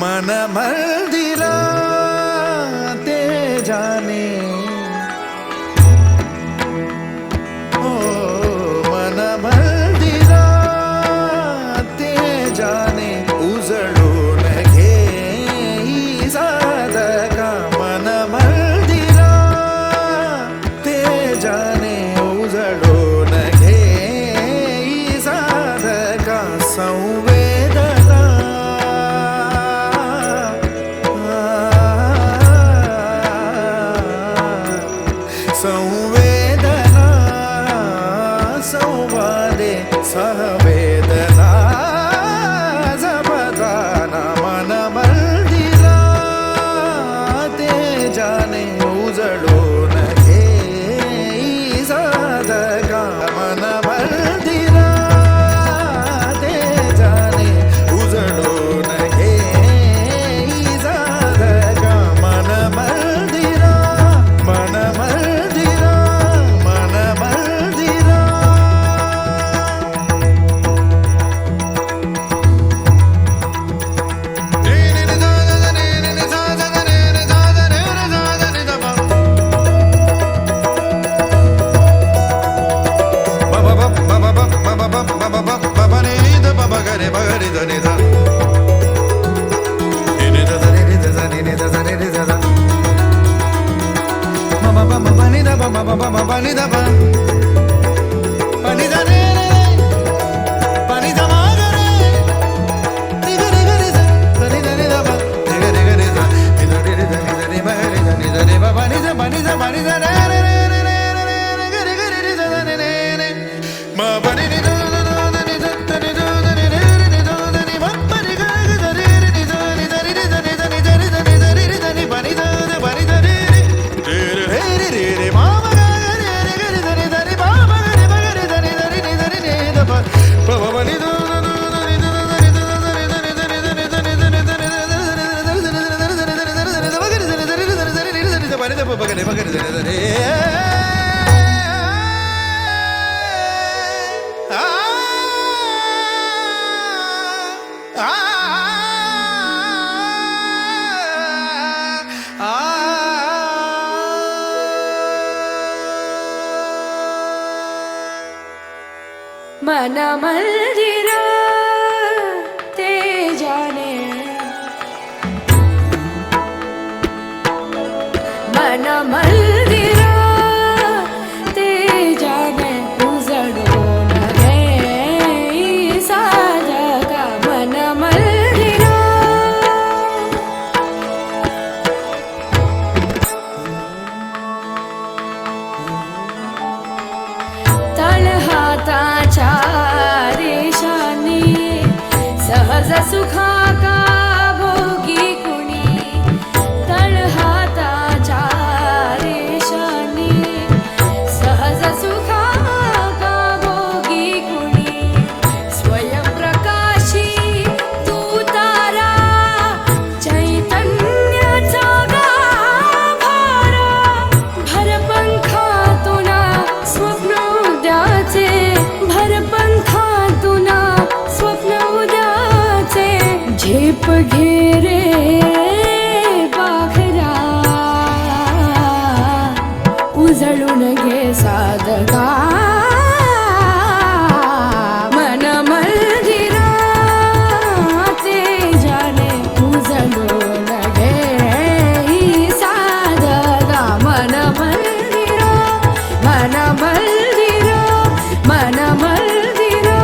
मन मंदिरा ते जाने ओ मन मंदिरा ते जाने उजळून घे साधका मन मंदिरा ते जाने उजळून घे साधका संवेदना संवेदना संवादे सहवेदना जपदाना मन मंदिरा ते जाने उजळून घे साधका मन मंदिरा ते जाने उजळून घे साधका मन मंदिरा मन मंदिरा मन मंदिरा मन मंदिरा ते जाने मन मंदिरा ते जाने उजळून घे साधका मन मंदिरा तळहाताच्या रेषांनी सहज सुखाका भोगी कुणी तळहाताच्या रेषांनी सहज सुखाका भोगी कुणी स्वयंप्रकाशी तू तारा चैतन्याचा गाभारा भरपंखातुना स्वप्न उद्याचे भरपंखातुना स्वप्न उद्याचे झेप घे रे पाखरा उजळून घे साधका मन मंदिरा ते जाने उजळून घे साधका मन मंदिरा मन मंदिरा मन मंदिरा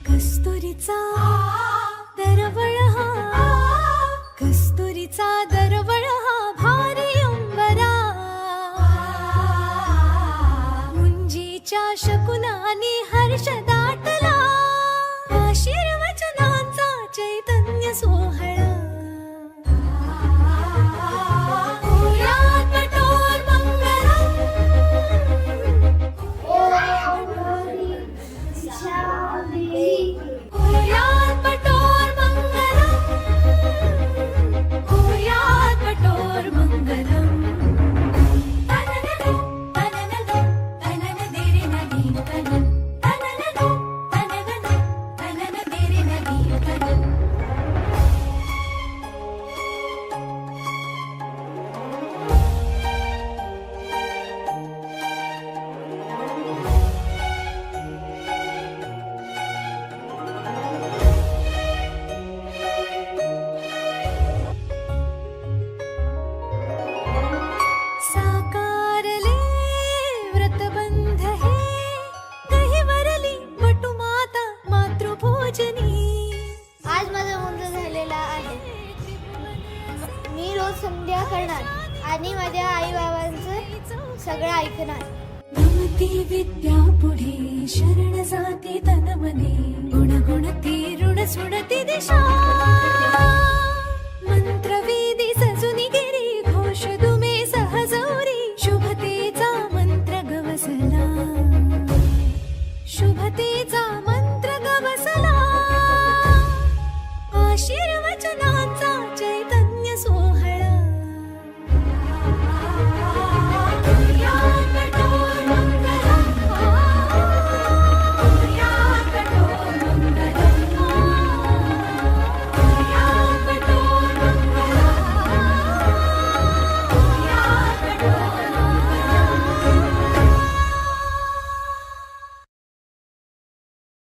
कस्तुरीचा दरवळ हा कस्तुरीचा दरवळ हा भारी अंबरा मुंजीच्या शकुनानी हर्ष दाटला आशीर्वचनांचा चैतन्य सोहळा ओयात पटोर मंगलम् ओयात पटोर मंगलम् ओयात पटोर मंगलम् तनननो तनननो तनन तेरे नदी तनन तनननो तनननो तनन तेरे नदी तनन साकारले व्रतबंध हे दहिवरली वटुमाता मातृभोजनी आज माझा मुलगा झालेला आहे. मी रोज संध्या करणार आणि माझ्या आई बाबांचं सगळं ऐकणार. नमती विद्या पुढे शरण जाते तन मने गुण गुणती ऋण सुणती दिशा मंत्रवेदी सजुनी गिरी घोष दुमे सहजौरी शुभतेचा मंत्र गवसला शुभतेचा मंत्र गवसला आशीर्वाद